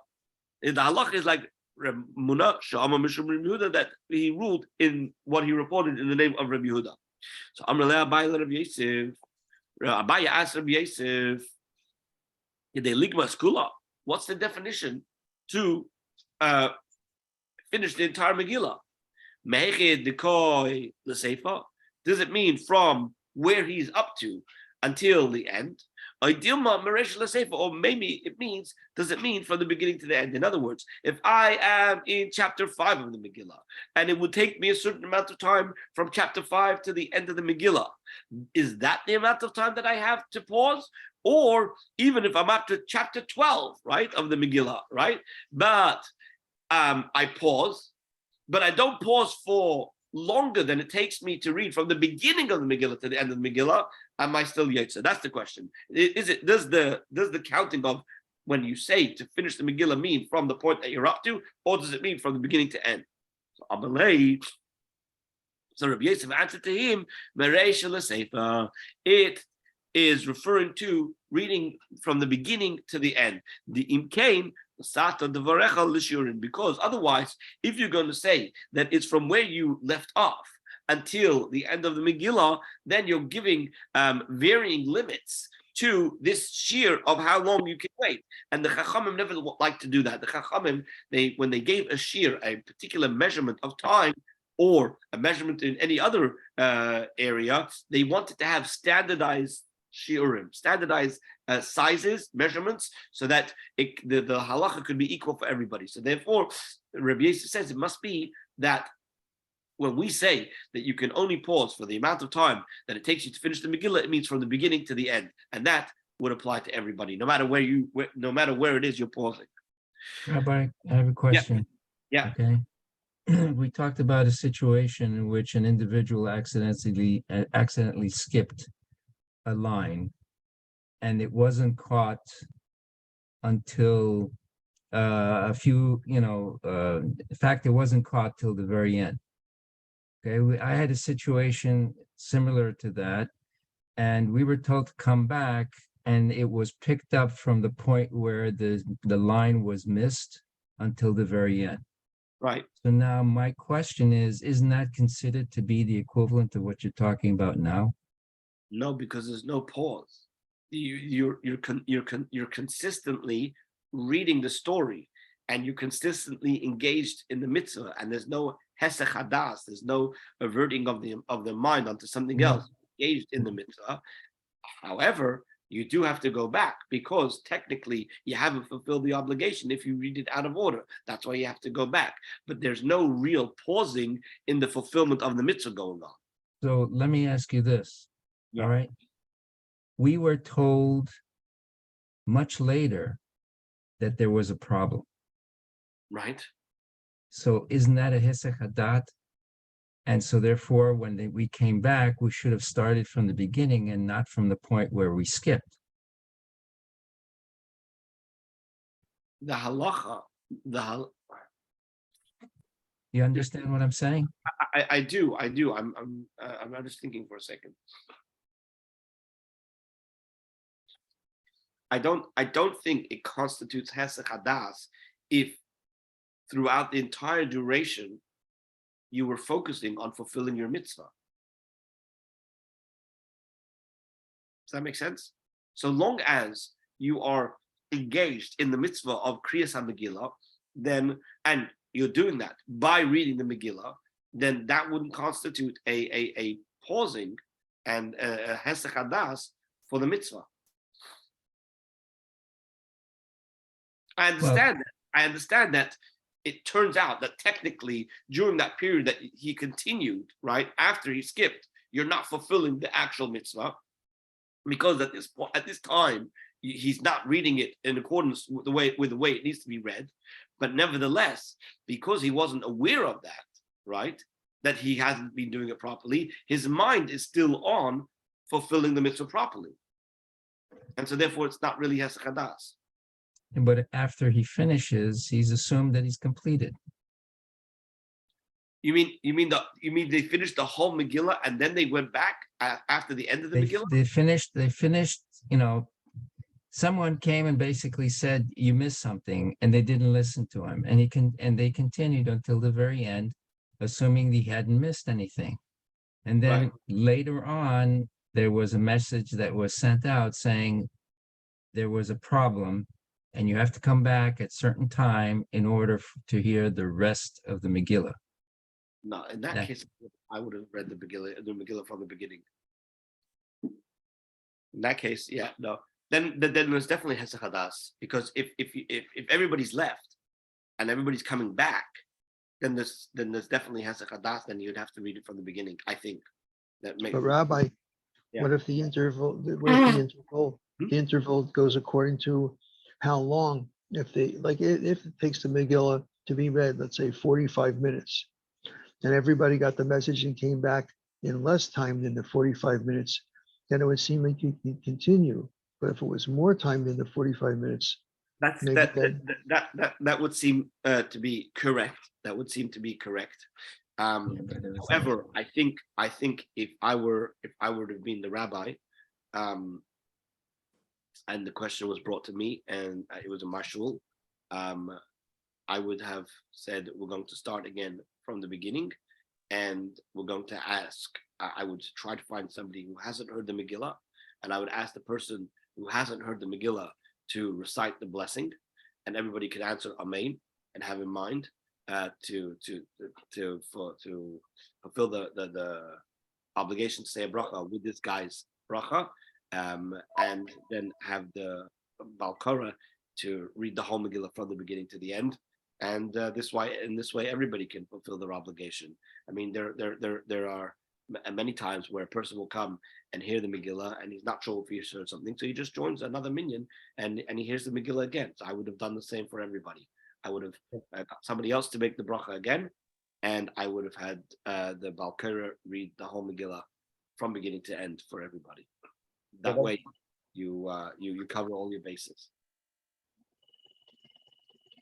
The halacha is like Muna Shama Mishum Rabbi Yehuda, that he ruled in what he reported in the name of Rabbi Yehuda. So Amrullah Abaye Rabbi Yosef. Abaye asked Rabbi Yosef, what's the definition to finish the entire Megillah? Does it mean from where he's up to until the end? Or maybe it means, does it mean from the beginning to the end? In other words, if I am in chapter 5 of the Megillah, and it would take me a certain amount of time from chapter 5 to the end of the Megillah, is that the amount of time that I have to pause? Or even if I'm up to chapter 12, right, of the Megillah, right? But I pause, but I don't pause for longer than it takes me to read from the beginning of the Megillah to the end of the Megillah. Am I still Yotze? That's the question. Does the counting of when you say to finish the Megillah mean from the point that you're up to, or does it mean from the beginning to end? So Amalei. So Rabbi Yosef answered to him, it is referring to reading from the beginning to the end. The imkain, because otherwise, if you're going to say that it's from where you left off until the end of the Megillah, then you're giving varying limits to this shear of how long you can wait. And the Chachamim never like to do that. The Chachamim, when they gave a shear, a particular measurement of time, or a measurement in any other area, they wanted to have standardized shiurim, standardized sizes, measurements, so that the halacha could be equal for everybody. So therefore, Rabbi Yosef says it must be that when we say that you can only pause for the amount of time that it takes you to finish the Megillah, it means from the beginning to the end, and that would apply to everybody, no matter where it is you're pausing. Rabbi, I have a question. Yeah. Okay. We talked about a situation in which an individual accidentally skipped a line, and it wasn't caught until in fact, it wasn't caught till the very end. Okay, I had a situation similar to that, and we were told to come back, and it was picked up from the point where the line was missed until the very end. Right. So now my question is, isn't that considered to be the equivalent of what you're talking about now? No, because there's no pause. You're consistently reading the story, and you're consistently engaged in the mitzvah, and there's no hesech hadas, there's no averting of the mind onto something else. Engaged in the mitzvah. However, you do have to go back, because technically you haven't fulfilled the obligation if you read it out of order. That's why you have to go back. But there's no real pausing in the fulfillment of the mitzvah going on. So let me ask you this. Yeah. All right. We were told much later that there was a problem. Right. So isn't that a hesech hadat? And so therefore, when we came back, we should have started from the beginning and not from the point where we skipped. The halacha, You understand what I'm saying? I do. I'm just thinking for a second. I don't think it constitutes hesech hadas if throughout the entire duration you were focusing on fulfilling your mitzvah. Does that make sense? So long as you are engaged in the mitzvah of Kriyas HaMegillah, then, and you're doing that by reading the Megillah, then that wouldn't constitute a pausing and a hesech hadas for the mitzvah. I understand that. I understand that it turns out that technically during that period that he continued, right, after he skipped, you're not fulfilling the actual mitzvah, because at this time, he's not reading it in accordance with the way it needs to be read. But nevertheless, because he wasn't aware of that, right, that he hasn't been doing it properly, his mind is still on fulfilling the mitzvah properly. And so therefore it's not really hesach hadas. But after he finishes, he's assumed that he's completed. You mean they finished the whole Megillah and then they went back after the end of the Megillah? They finished, someone came and basically said, you missed something, and they didn't listen to him. And they continued until the very end, assuming he hadn't missed anything. And then later on, there was a message that was sent out saying there was a problem and you have to come back at certain time in order to hear the rest of the Megillah. No, in that case, I would have read the Megillah from the beginning. In that case, yeah, no. Then there's definitely hesach hadas, because if everybody's left and everybody's coming back, then there's definitely hesach hadas. Then you'd have to read it from the beginning. I think that makes. But Rabbi, Yeah. what if the interval goes according to how long? If it takes the Megillah to be read, let's say 45 minutes, and everybody got the message and came back in less time than the 45 minutes, then it would seem like you can continue. But if it was more time than the 45 minutes, that would seem to be correct. That would seem to be correct. However, I think if I were to have been the rabbi, and the question was brought to me, and it was a mashul, I would have said we're going to start again from the beginning, and we're going to ask. I would try to find somebody who hasn't heard the Megillah, and I would ask the person who hasn't heard the Megillah to recite the blessing, and everybody could answer Amen and have in mind to fulfill the obligation to say a bracha with this guy's bracha, and then have the Balkara to read the whole Megillah from the beginning to the end, and this way everybody can fulfill their obligation. I mean, there are many times where a person will come and hear the Megillah and he's not sure if he heard something, so he just joins another minyan and he hears the Megillah again. So I would have done the same for everybody. I would have got somebody else to make the bracha again, and I would have had the Balkara read the whole Megillah from beginning to end for everybody. That way you cover all your bases.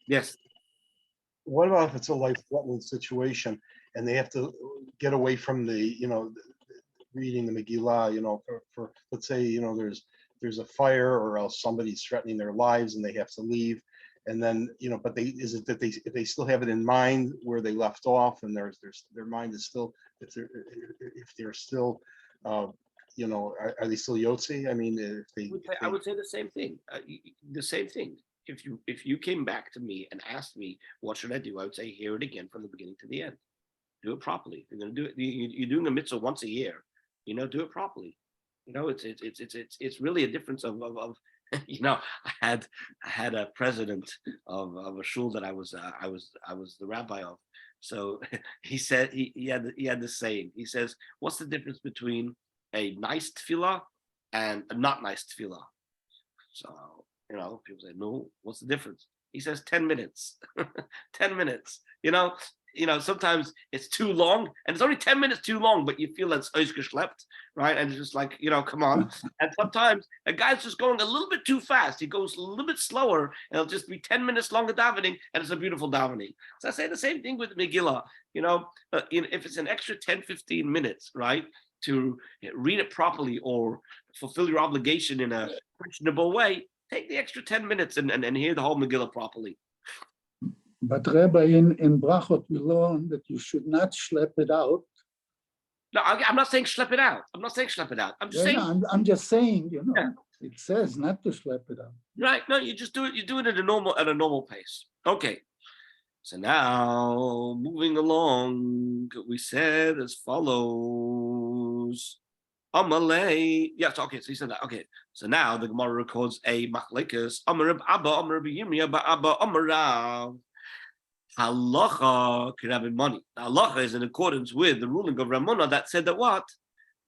Yes. What about if it's a life-threatening situation and they have to get away from the, reading the Megillah, for let's say, there's a fire, or else somebody's threatening their lives and they have to leave. And then, but if they still have it in mind where they left off, and their mind is still, if they're still, are they still Yotzi? I mean, I would say the same thing. The same thing. If you came back to me and asked me what should I do, I would say hear it again from the beginning to the end. Do it properly. If you're going to do it, you're doing a mitzvah once a year. Do it properly. It's really a difference of I had a president of a shul that I was the rabbi of. So he said he had this saying. He says, "What's the difference between a nice tefillah and a not nice tefillah?" So people say, "No, what's the difference?" He says 10 minutes. 10 minutes. Sometimes it's too long, and it's only 10 minutes too long, but you feel that's geschleppt, right? And it's just like, come on. And sometimes a guy's just going a little bit too fast. He goes a little bit slower, and it'll just be 10 minutes longer davening, and it's a beautiful davening. So I say the same thing with Megillah. If it's an extra 10, 15 minutes, right, to read it properly or fulfill your obligation in a questionable way, take the extra 10 minutes and hear the whole Megillah properly. But Rabbi, in Brachot, we learn that you should not schlep it out. No, I'm not saying schlep it out. I'm just saying. No, I'm just saying, Yeah. It says not to schlep it out. Right. No, you just do it. You do it at a normal pace. Okay. So now moving along, we said as follows. Amalei. Yes, okay, so he said that. Okay, so now the Gemara records a machlekes. Amar Reb Abba, Amar Reb Yirmiyah, Abba, Amar Rav. Halacha kirabin money. Halacha is in accordance with the ruling of Ramona that said that what?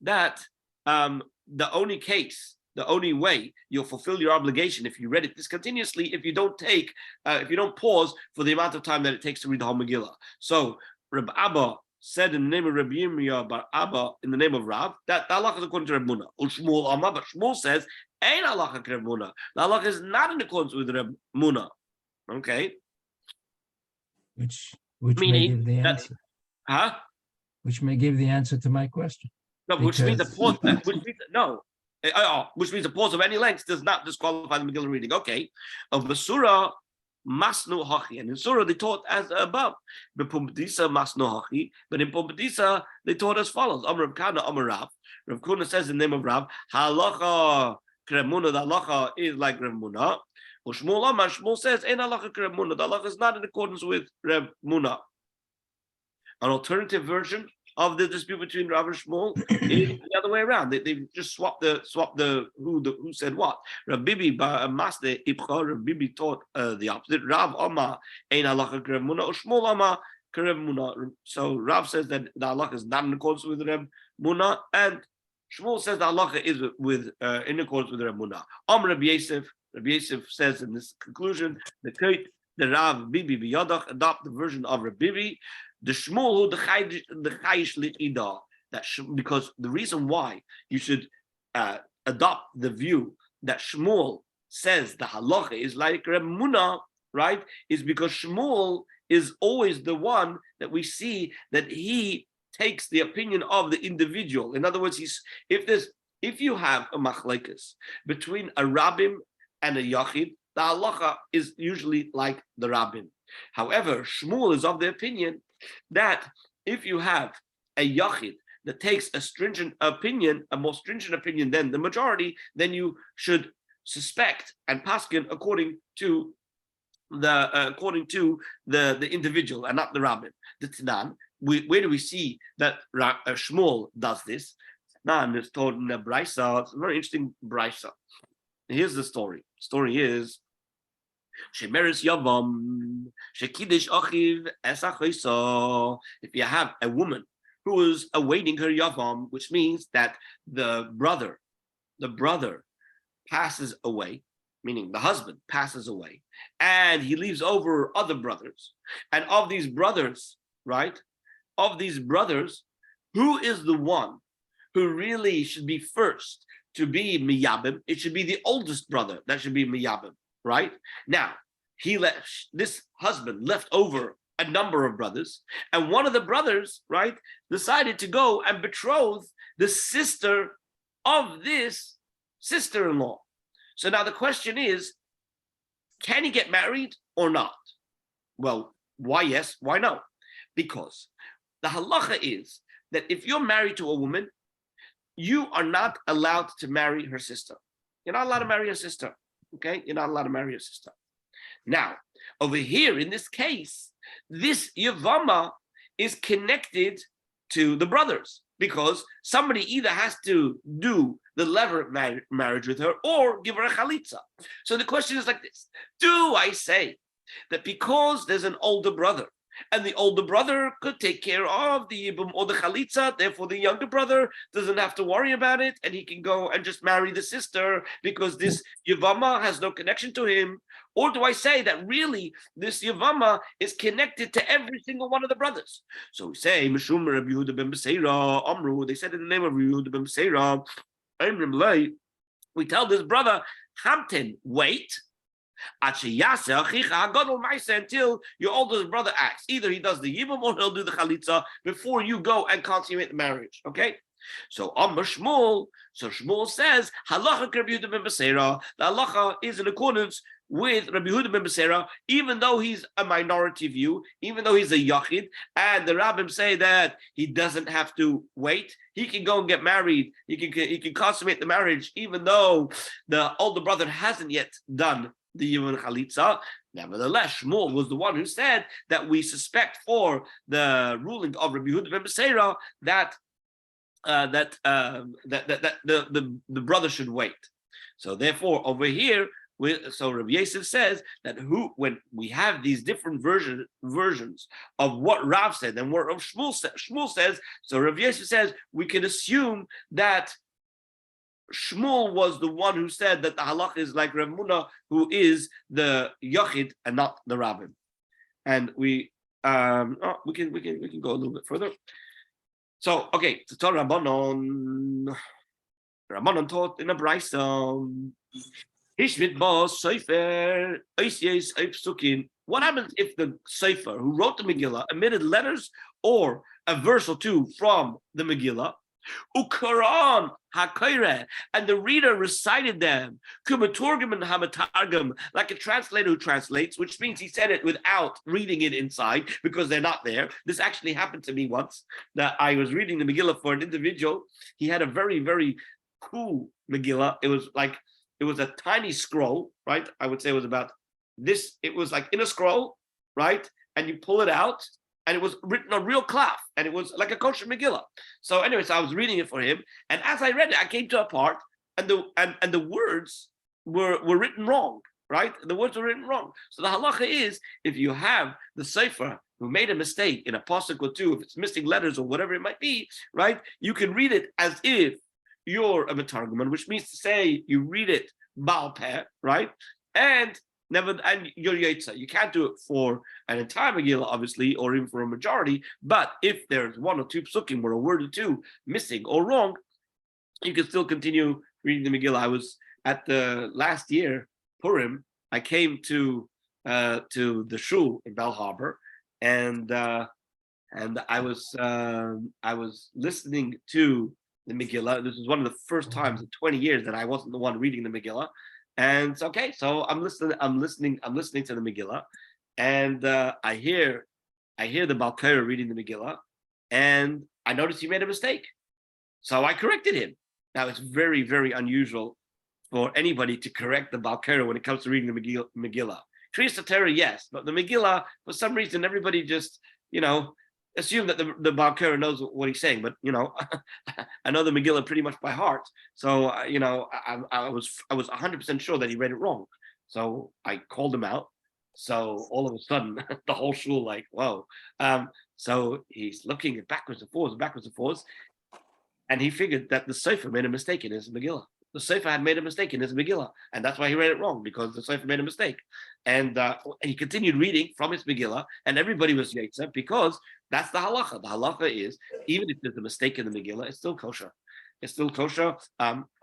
That the only case, the only way you'll fulfill your obligation if you read it discontinuously, if you don't pause for the amount of time that it takes to read the whole Megillah. So Reb Abba said in the name of Reb Yirmiyah bar Abba, in the name of Rav, that the halacha is according to Reb Muna. Shmuel Amma, but Shmuel says, "Ein halacha Reb Muna." The halacha is not in accordance with Reb Muna. Okay. Which may give the answer. Huh? Which may give the answer to my question. No, which means a Because- pause. Which means a pause of any length does not disqualify the Megillah reading. Okay. Of the surah. Masnu hachi, and in Surah they taught as above. Bepumbedisa masnu hachi, but in Pumbedisa they taught as follows. Amar Rav Kana, Amar Rav. Rav Kuna says in the name of Rav, halacha kremuna. The halacha is like Rav Muna. Shmuel Amar, Shmuel says, "Ein halacha kremuna." The halacha is not in accordance with Rav Muna. An alternative version of the dispute between Rav and Shmuel is the other way around. They just swapped the who said what. Rav Bibi Masde Ibcha, Rav Bibi taught the opposite. Rav Amma Ein halacha Rav Muna, or Shmuel Amma Rav Muna. So Rav says that the halacha is not in accordance with Rav Muna, and Shmuel says the halacha is in accordance with Rav Muna. Rabbi Yosef says in this conclusion, the Rav Bibi B'Yadach adopt the version of Rav Bibi. The Shmuel, the Chayish Li'ida, because the reason why you should adopt the view that Shmuel says the halacha is like Reb Muna, right, is because Shmuel is always the one that we see that he takes the opinion of the individual. In other words, if you have a machlekes between a rabbim and a yachid, the halacha is usually like the rabbim. However, Shmuel is of the opinion that if you have a yachid that takes a stringent opinion, a more stringent opinion than the majority, then you should suspect and paskin according to the individual and not the rabbin. The Tanan, where do we see that Shmuel does this? Tanan is told in the Brisa. It's a very interesting Brisa. Here's the story. The story is Shemeris Yavam, Shekidish Achiv Esachoisa. If you have a woman who is awaiting her Yavam, which means that the brother passes away, meaning the husband passes away, and he leaves over other brothers. And of these brothers, right? Of these brothers, who is the one who really should be first to be Miyabim? It should be the oldest brother that should be Miyabim. Right now, this husband left over a number of brothers, and one of the brothers, right, decided to go and betroth the sister of this sister-in-law. So now the question is, can he get married or not? Well, why yes, why no? Because the halacha is that if you're married to a woman, you are not allowed to marry her sister. You're not allowed to marry her sister. Okay, you're not allowed to marry your sister. Now, over here in this case, this Yavama is connected to the brothers because somebody either has to do the lever marriage with her or give her a chalitza. So the question is like this: do I say that because there's an older brother and the older brother could take care of the yibum or the chalitza, therefore the younger brother doesn't have to worry about it, and he can go and just marry the sister because this yavama has no connection to him? Or do I say that really this yavama is connected to every single one of the brothers? So we say, Mishum Rabbi Yehuda ben Beseira, Amru, they said in the name of Rabbi Yehuda ben Beseira, we tell this brother, Hamten, wait, until your oldest brother acts. Either he does the yibum or he'll do the chalitza before you go and consummate the marriage. Okay? So Shmuel says, halacha Rabbi Yehuda ben Beseira. The halacha is in accordance with Rabbi Yehuda ben Beseira, even though he's a minority view, even though he's a yachid, and the rabbim say that he doesn't have to wait. He can go and get married. He can consummate the marriage, even though the older brother hasn't yet done the Yibum Chalitza. Nevertheless, Shmuel was the one who said that we suspect for the ruling of Rabbi Yehuda ben Beseira that that the brother should wait. So therefore, over here, so Rabbi Yosef says that when we have these different versions of what Rav said and what Shmuel says, so Rabbi Yosef says we can assume that Shmuel was the one who said that the halach is like Rav Muna, who is the Yochid and not the Rabbin. And we can go a little bit further. So okay, to tell Rabbanon taught in a brayso. What happens if the Sefer who wrote the Megillah omitted letters or a verse or two from the Megillah? Ukaran HaKoireh, and the reader recited them, Kumaturgim and Hamatargum, like a translator who translates, which means he said it without reading it inside because they're not there. This actually happened to me once, that I was reading the Megillah for an individual. He had a very, very cool Megillah. It was a tiny scroll, right? I would say it was about this. It was like in a scroll, right? And you pull it out, and it was written on real cloth, and it was like a kosher Megillah. So anyways, I was reading it for him, and as I read it, I came to a part, and the words were written wrong, right? The words were written wrong. So the halacha is, if you have the sefer who made a mistake in a pasuk or two, if it's missing letters or whatever it might be, right? You can read it as if you're a metarguman, which means to say you read it Baal Peh, right? And you're Yetza. You can't do it for an entire Megillah, obviously, or even for a majority. But if there's one or two psukim or a word or two missing or wrong, you can still continue reading the Megillah. I was at the last year Purim. I came to the shul in Bell Harbor, and I was listening to the Megillah. This was one of the first times in 20 years that I wasn't the one reading the Megillah. And it's okay, so I'm listening to the Megillah, and I hear the Baal Koreh reading the Megillah, and I noticed he made a mistake. So I corrected him. Now it's very, very unusual for anybody to correct the Baal Koreh when it comes to reading the Megillah. Kriyas Torah, yes, but the Megillah, for some reason, everybody just, assume that the Baal Koreh knows what he's saying, but I know the Megillah pretty much by heart. So I was 100% sure that he read it wrong. So I called him out. So all of a sudden, the whole shul like, whoa. So he's looking backwards and forwards, and he figured that the Sefer made a mistake in his Megillah. The Sefer had made a mistake in his Megillah, and that's why he read it wrong, because the Sefer made a mistake. And he continued reading from his Megillah, and everybody was Yetzer, because that's the halacha. The halacha is, even if there's a mistake in the Megillah, it's still kosher. It's still kosher.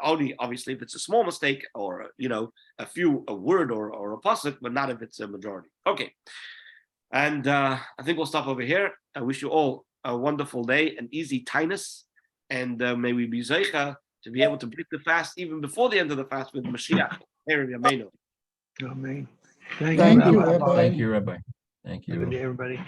Only obviously if it's a small mistake, or a word or a pasuk, but not if it's a majority. Okay, and I think we'll stop over here. I wish you all a wonderful day, an easy tinus, and may we be zeicha to be able to break the fast even before the end of the fast with Mashiach. Amen. Thank you, Rabbi. Thank you, Rabbi. Thank you. Good day, everybody.